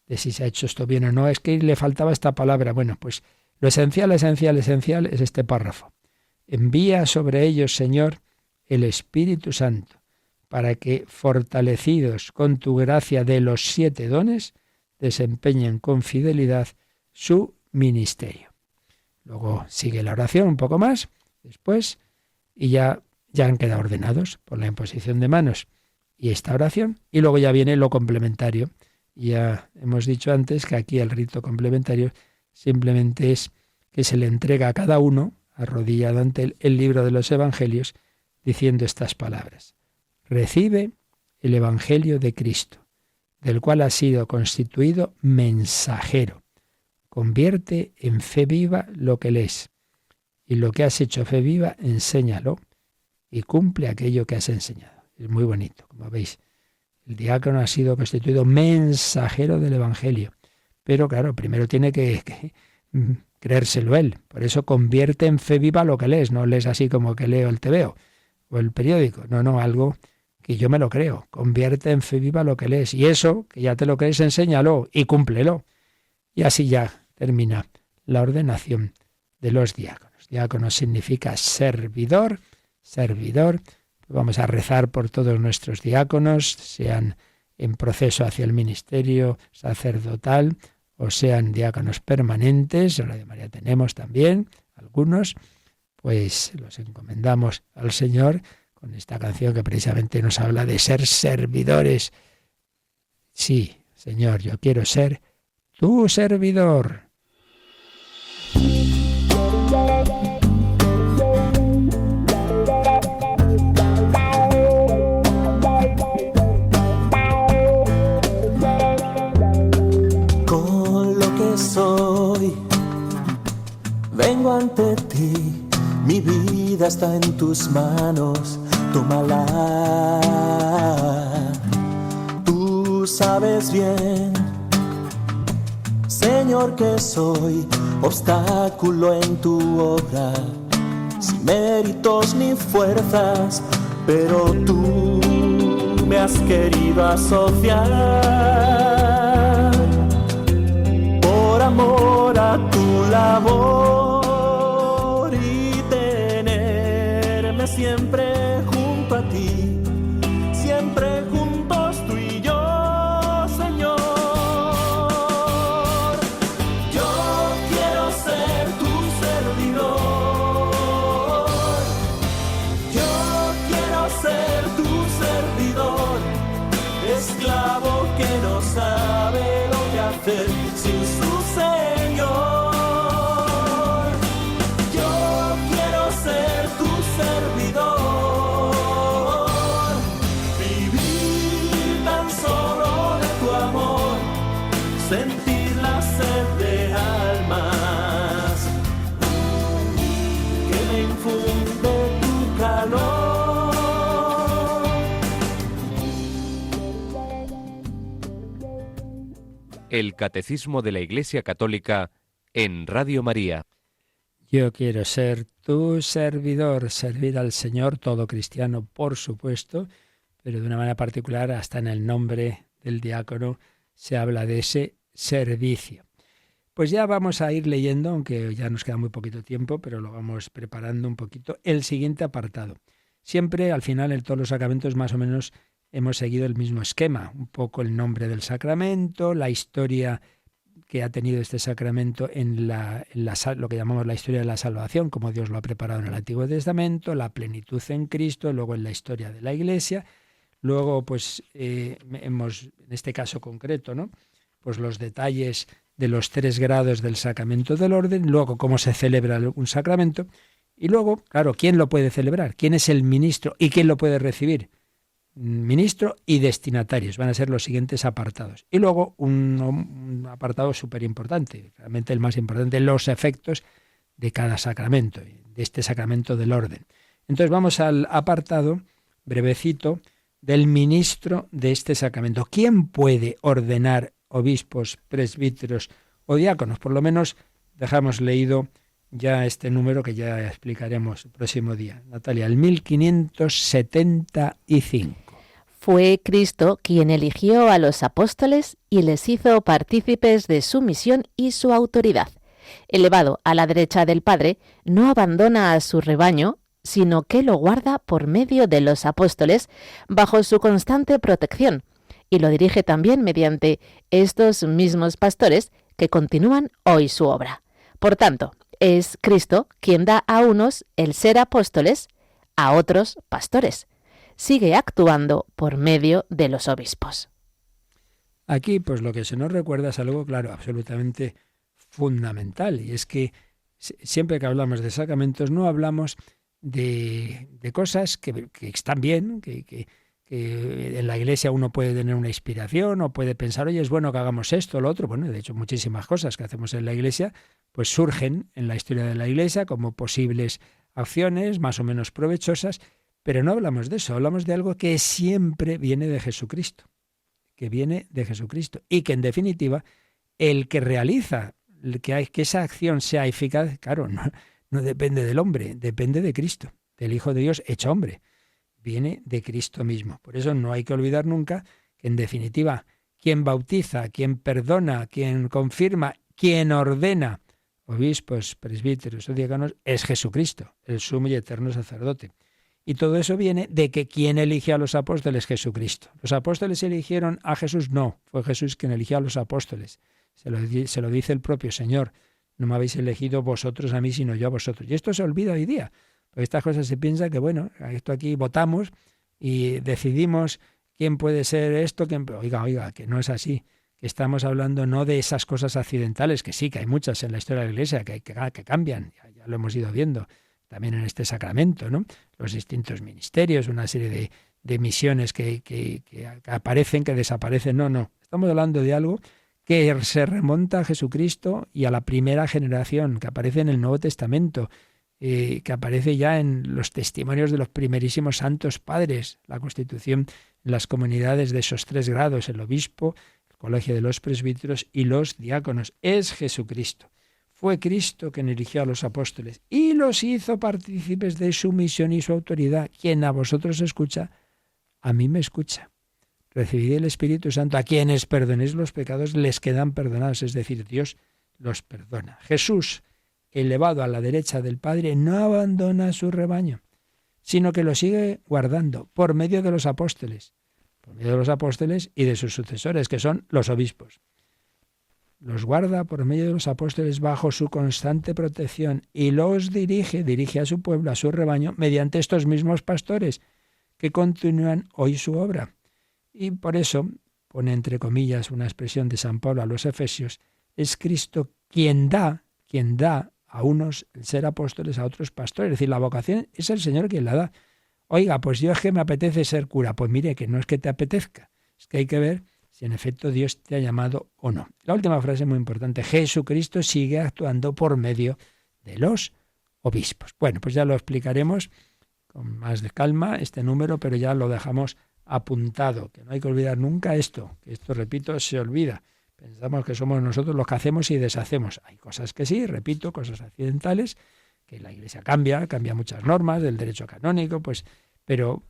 de si se ha hecho esto bien o no. Es que le faltaba esta palabra. Bueno, pues lo esencial es este párrafo. Envía sobre ellos, Señor, el Espíritu Santo, para que, fortalecidos con tu gracia de los 7 dones, desempeñen con fidelidad su ministerio. Luego sigue la oración un poco más, después, y ya han quedado ordenados por la imposición de manos y esta oración, y luego ya viene lo complementario. Ya hemos dicho antes que aquí el rito complementario simplemente es que se le entrega a cada uno, arrodillado ante él, el libro de los Evangelios, diciendo estas palabras. Recibe el Evangelio de Cristo, del cual has sido constituido mensajero. Convierte en fe viva lo que lees, y lo que has hecho fe viva, enséñalo, y cumple aquello que has enseñado. Es muy bonito, como veis. El diácono ha sido constituido mensajero del Evangelio, pero claro, primero tiene que creérselo él. Por eso convierte en fe viva lo que lees, no lees así como que leo el TVO o el periódico, no, algo que yo me lo creo. Convierte en fe viva lo que lees. Y eso, que ya te lo crees, enséñalo y cúmplelo. Y así ya termina la ordenación de los diáconos. Diácono significa servidor. Vamos a rezar por todos nuestros diáconos, sean en proceso hacia el ministerio sacerdotal o sean diáconos permanentes. En Radio María tenemos también algunos, pues los encomendamos al Señor con esta canción que precisamente nos habla de ser servidores. Sí, Señor, yo quiero ser tu servidor. Con lo que soy, vengo ante ti, mi vida está en tus manos, tómala. Tú sabes bien, Señor, que soy obstáculo en tu obra, sin méritos ni fuerzas, pero tú me has querido asociar por amor a tu labor y tenerme siempre junto a ti, siempre juntos tú y yo, Señor. Yo quiero ser tu servidor, yo quiero ser tu servidor, esclavo que no sabe lo que hacer sin su Señor. Yo quiero ser tu servidor, vivir tan solo de tu amor, sentir la sed de almas que me infunde tu calor. El Catecismo de la Iglesia Católica en Radio María. Yo quiero ser tu servidor, servir al Señor, todo cristiano, por supuesto, pero de una manera particular, hasta en el nombre del diácono se habla de ese servicio. Pues ya vamos a ir leyendo, aunque ya nos queda muy poquito tiempo, pero lo vamos preparando un poquito, el siguiente apartado. Siempre, al final, en todos los sacramentos, más o menos, hemos seguido el mismo esquema, un poco el nombre del sacramento, la historia que ha tenido este sacramento en lo que llamamos la historia de la salvación, como Dios lo ha preparado en el Antiguo Testamento, la plenitud en Cristo, luego en la historia de la Iglesia, luego pues hemos, en este caso concreto, ¿no?, pues los detalles de los 3 grados del sacramento del orden, luego cómo se celebra un sacramento, y luego, claro, ¿quién lo puede celebrar? ¿Quién es el ministro y quién lo puede recibir? Ministro y destinatarios van a ser los siguientes apartados. Y luego un apartado súper importante, realmente el más importante, los efectos de cada sacramento, de este sacramento del orden. Entonces vamos al apartado brevecito del ministro de este sacramento. ¿Quién puede ordenar obispos, presbíteros o diáconos? Por lo menos dejamos leído ya este número que ya explicaremos el próximo día. Natalia, el 1575. Fue Cristo quien eligió a los apóstoles y les hizo partícipes de su misión y su autoridad. Elevado a la derecha del Padre, no abandona a su rebaño, sino que lo guarda por medio de los apóstoles bajo su constante protección, y lo dirige también mediante estos mismos pastores que continúan hoy su obra. Por tanto, es Cristo quien da a unos el ser apóstoles, a otros pastores. Sigue actuando por medio de los obispos. Aquí, pues lo que se nos recuerda es algo, claro, absolutamente fundamental, y es que siempre que hablamos de sacramentos no hablamos de cosas que están bien, que en la Iglesia uno puede tener una inspiración o puede pensar, oye, es bueno que hagamos esto o lo otro. Bueno, de hecho, muchísimas cosas que hacemos en la Iglesia pues surgen en la historia de la Iglesia como posibles acciones más o menos provechosas, pero no hablamos de eso, hablamos de algo que siempre viene de Jesucristo, y que en definitiva el que realiza que esa acción sea eficaz, claro, no depende del hombre, depende de Cristo, del Hijo de Dios hecho hombre, viene de Cristo mismo. Por eso no hay que olvidar nunca que en definitiva quien bautiza, quien perdona, quien confirma, quien ordena obispos, presbíteros o diáconos es Jesucristo, el sumo y eterno sacerdote. Y todo eso viene de que quien elige a los apóstoles es Jesucristo. ¿Los apóstoles eligieron a Jesús? No, fue Jesús quien eligió a los apóstoles. Se lo dice el propio Señor. No me habéis elegido vosotros a mí, sino yo a vosotros. Y esto se olvida hoy día, Porque estas cosas se piensa que, bueno, esto aquí votamos y decidimos quién puede ser esto, quién... Oiga, que no es así. Que estamos hablando no de esas cosas accidentales, que sí, que hay muchas en la historia de la Iglesia que cambian, ya lo hemos ido viendo también en este sacramento, ¿no? Los distintos ministerios, una serie de misiones que aparecen, que desaparecen. No. Estamos hablando de algo que se remonta a Jesucristo y a la primera generación, que aparece en el Nuevo Testamento, que aparece ya en los testimonios de los primerísimos santos padres, la constitución en las comunidades de esos 3 grados, el obispo, el colegio de los presbíteros y los diáconos. Es Jesucristo. Fue Cristo quien eligió a los apóstoles y los hizo partícipes de su misión y su autoridad. Quien a vosotros escucha, a mí me escucha. Recibid el Espíritu Santo. A quienes perdonéis los pecados les quedan perdonados, es decir, Dios los perdona. Jesús, elevado a la derecha del Padre, no abandona a su rebaño, sino que lo sigue guardando por medio de los apóstoles y de sus sucesores, que son los obispos. Los guarda por medio de los apóstoles bajo su constante protección y los dirige a su pueblo, a su rebaño, mediante estos mismos pastores que continúan hoy su obra. Y por eso, pone entre comillas una expresión de San Pablo a los Efesios, es Cristo quien da a unos el ser apóstoles, a otros pastores. Es decir, la vocación es el Señor quien la da. Oiga, pues yo es que me apetece ser cura. Pues mire, que no es que te apetezca, es que hay que ver si en efecto Dios te ha llamado o no. La última frase es muy importante. Jesucristo sigue actuando por medio de los obispos. Bueno, pues ya lo explicaremos con más de calma este número, pero ya lo dejamos apuntado, que no hay que olvidar nunca esto, que esto, repito, se olvida. Pensamos que somos nosotros los que hacemos y deshacemos. Hay cosas que sí, repito, cosas accidentales, que la Iglesia cambia muchas normas del derecho canónico, pues, pero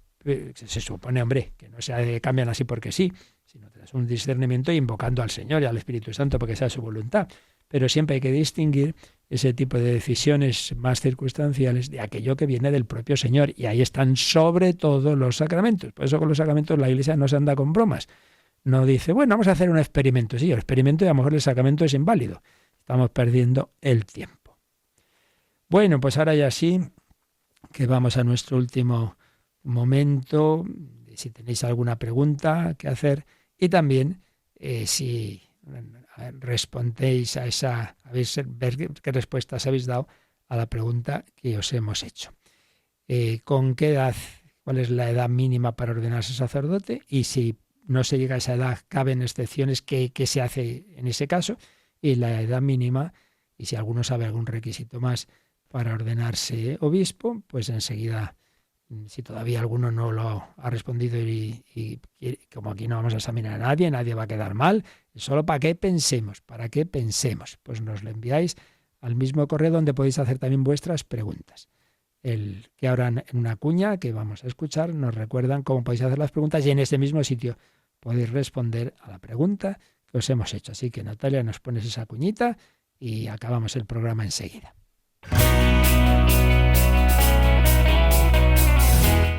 se supone, hombre, que no se cambian así porque sí, sino tras un discernimiento invocando al Señor y al Espíritu Santo porque sea su voluntad. Pero siempre hay que distinguir ese tipo de decisiones más circunstanciales de aquello que viene del propio Señor. Y ahí están sobre todo los sacramentos. Por eso con los sacramentos la Iglesia no se anda con bromas. No dice, bueno, vamos a hacer un experimento. Sí, el experimento y a lo mejor el sacramento es inválido. Estamos perdiendo el tiempo. Bueno, pues ahora ya sí, que vamos a nuestro último momento. Si tenéis alguna pregunta que hacer y también si respondéis a esa, ver qué respuestas habéis dado a la pregunta que os hemos hecho. ¿Con qué edad, cuál es la edad mínima para ordenarse sacerdote? Y si no se llega a esa edad, caben excepciones, ¿qué se hace en ese caso? Y la edad mínima, y si alguno sabe algún requisito más para ordenarse obispo, pues enseguida, si todavía alguno no lo ha respondido y como aquí no vamos a examinar a nadie va a quedar mal, solo para qué pensemos, pues nos lo enviáis al mismo correo donde podéis hacer también vuestras preguntas. El que ahora en una cuña que vamos a escuchar nos recuerdan cómo podéis hacer las preguntas y en ese mismo sitio podéis responder a la pregunta que os hemos hecho. Así que Natalia, nos pones esa cuñita y acabamos el programa enseguida.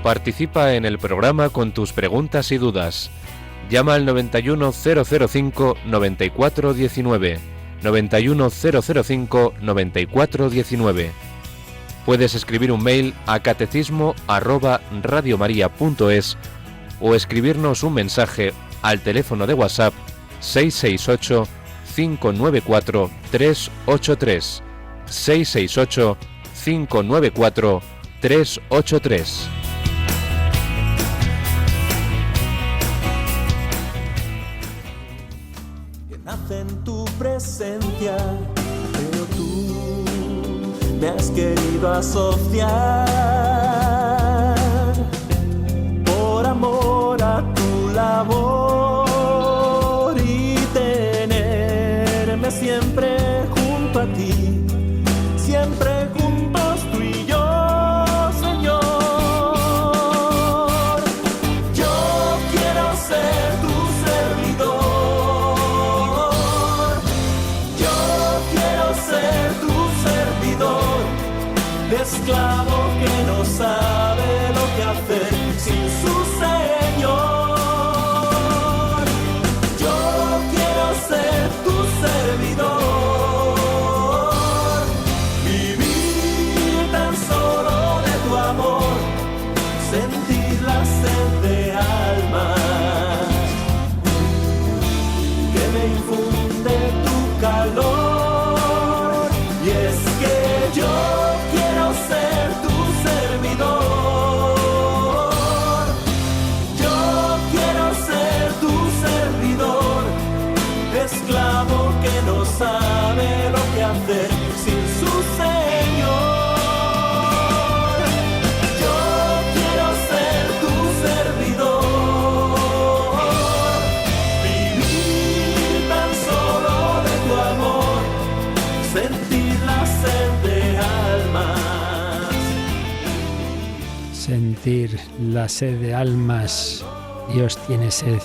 Participa en el programa con tus preguntas y dudas. Llama al 91005-9419. 91005-9419. Puedes escribir un mail a catecismo@radiomaria.es o escribirnos un mensaje al teléfono de WhatsApp 668 594 383. 668 594 383. Nace en tu presencia, pero tú me has querido asociar por amor a tu labor y tenerme siempre junto a ti, siempre juntos tú y yo, Señor. Yo quiero ser tu servidor. Esclavo que no sabe lo que hacer sin su Señor. Yo quiero ser tu servidor, vivir tan solo de sentir la sed de almas. Dios tiene sed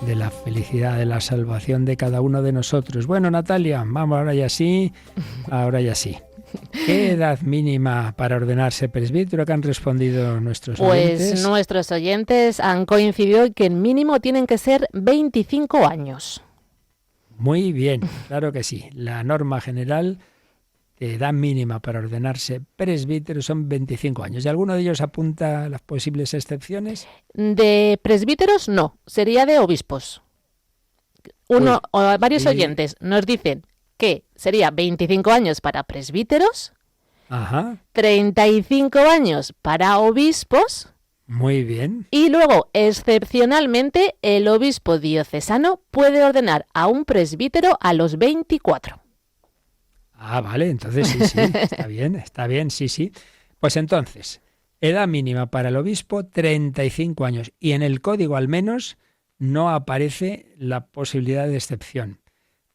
de la felicidad, de la salvación de cada uno de nosotros. Bueno, Natalia, vamos ahora ya sí. ¿Qué edad mínima para ordenarse presbítero que han respondido nuestros oyentes? Pues nuestros oyentes han coincidido en que el mínimo tienen que ser 25 años. Muy bien, claro que sí. La norma general de edad mínima para ordenarse presbítero son 25 años. ¿Y alguno de ellos apunta las posibles excepciones? De presbíteros no, sería de obispos. Varios oyentes nos dicen que sería 25 años para presbíteros, Ajá. 35 años para obispos. Muy bien. Y luego, excepcionalmente, el obispo diocesano puede ordenar a un presbítero a los 24. Ah, vale, entonces sí, está bien, sí. Pues entonces, edad mínima para el obispo, 35 años. Y en el código al menos no aparece la posibilidad de excepción.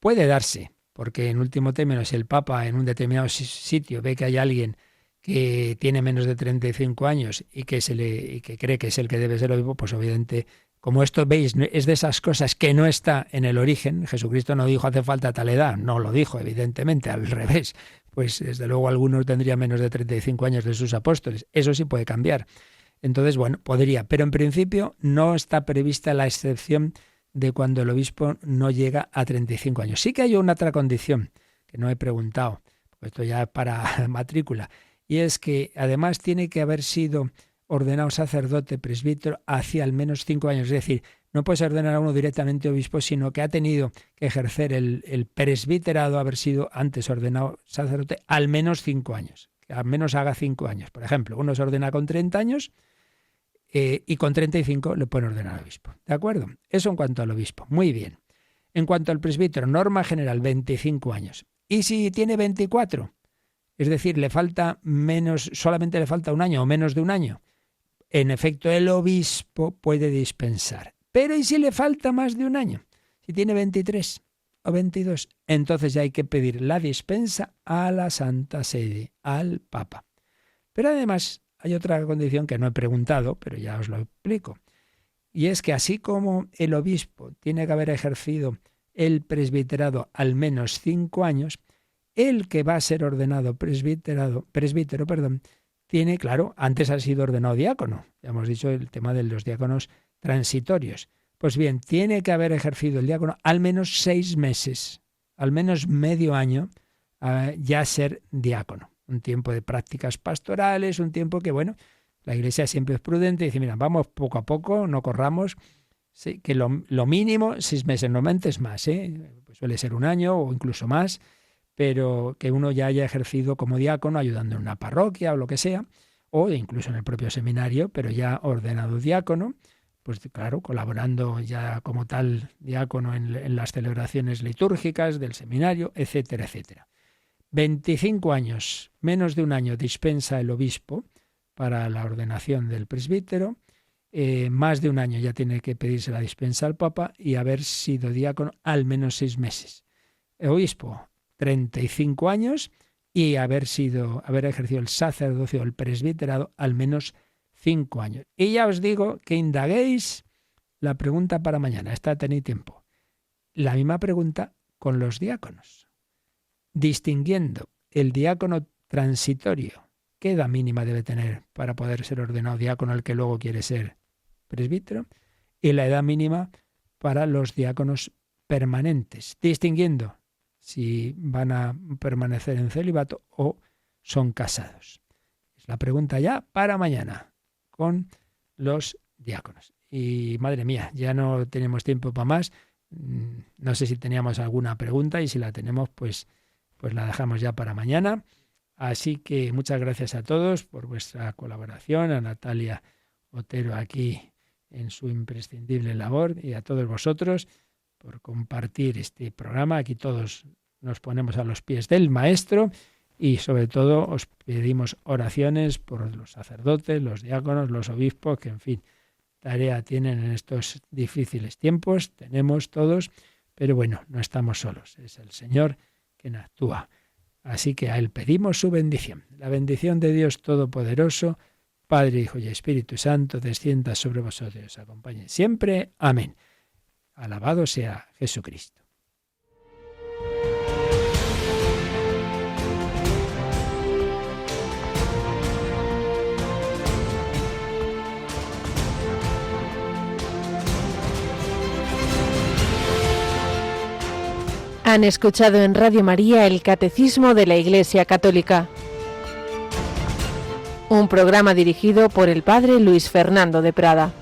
Puede darse, porque en último término, si el Papa en un determinado sitio ve que hay alguien que tiene menos de 35 años y que cree que es el que debe ser obispo, pues obviamente, como esto veis, es de esas cosas que no está en el origen. Jesucristo no dijo hace falta tal edad, no lo dijo, evidentemente, al revés. Pues desde luego algunos tendrían menos de 35 años de sus apóstoles. Eso sí puede cambiar. Entonces, bueno, podría, pero en principio no está prevista la excepción de cuando el obispo no llega a 35 años. Sí que hay una otra condición que no he preguntado, porque esto ya es para matrícula, y es que además tiene que haber sido ordenado sacerdote presbítero hacia al menos 5 años. Es decir, no puede ordenar a uno directamente obispo, sino que ha tenido que ejercer el presbiterado, haber sido antes ordenado sacerdote al menos 5 años. Que al menos haga 5 años. Por ejemplo, uno se ordena con 30 años y con 35 le pueden ordenar obispo. ¿De acuerdo? Eso en cuanto al obispo. Muy bien. En cuanto al presbítero, norma general, 25 años. ¿Y si tiene 24? Es decir, solamente le falta un año o menos de un año. En efecto, el obispo puede dispensar. Pero ¿y si le falta más de un año? Si tiene 23 o 22, entonces ya hay que pedir la dispensa a la Santa Sede, al Papa. Pero además hay otra condición que no he preguntado, pero ya os lo explico. Y es que así como el obispo tiene que haber ejercido el presbiterado al menos 5 años, el que va a ser ordenado presbítero, tiene, claro, antes ha sido ordenado diácono. Ya hemos dicho el tema de los diáconos transitorios. Pues bien, tiene que haber ejercido el diácono al menos 6 meses, al menos medio año, ya ser diácono. Un tiempo de prácticas pastorales, un tiempo que, bueno, la Iglesia siempre es prudente y dice, mira, vamos poco a poco, no corramos, sí, que lo mínimo 6 meses, normalmente es más, pues suele ser un año o incluso más, pero que uno ya haya ejercido como diácono, ayudando en una parroquia o lo que sea, o incluso en el propio seminario, pero ya ordenado diácono, pues claro, colaborando ya como tal diácono en las celebraciones litúrgicas del seminario, etcétera, etcétera. 25 años, menos de un año dispensa el obispo para la ordenación del presbítero, más de un año ya tiene que pedirse la dispensa al Papa y haber sido diácono al menos 6 meses. El obispo, 35 años y haber ejercido el sacerdocio, el presbiterado, al menos 5 años. Y ya os digo que indaguéis la pregunta para mañana. Esta tenéis tiempo. La misma pregunta con los diáconos. Distinguiendo el diácono transitorio, ¿qué edad mínima debe tener para poder ser ordenado diácono el que luego quiere ser presbítero? Y la edad mínima para los diáconos permanentes. Distinguiendo si van a permanecer en celibato o son casados. Es la pregunta ya para mañana con los diáconos. Y madre mía, ya no tenemos tiempo para más. No sé si teníamos alguna pregunta y si la tenemos, pues la dejamos ya para mañana. Así que muchas gracias a todos por vuestra colaboración, a Natalia Otero aquí en su imprescindible labor y a todos vosotros por compartir este programa. Aquí todos nos ponemos a los pies del Maestro y sobre todo os pedimos oraciones por los sacerdotes, los diáconos, los obispos, que en fin, tarea tienen en estos difíciles tiempos, tenemos todos, pero bueno, no estamos solos, es el Señor quien actúa. Así que a Él pedimos su bendición, la bendición de Dios Todopoderoso, Padre, Hijo y Espíritu Santo, descienda sobre vosotros y os acompañe siempre. Amén. Alabado sea Jesucristo. Han escuchado en Radio María el Catecismo de la Iglesia Católica, un programa dirigido por el Padre Luis Fernando de Prada.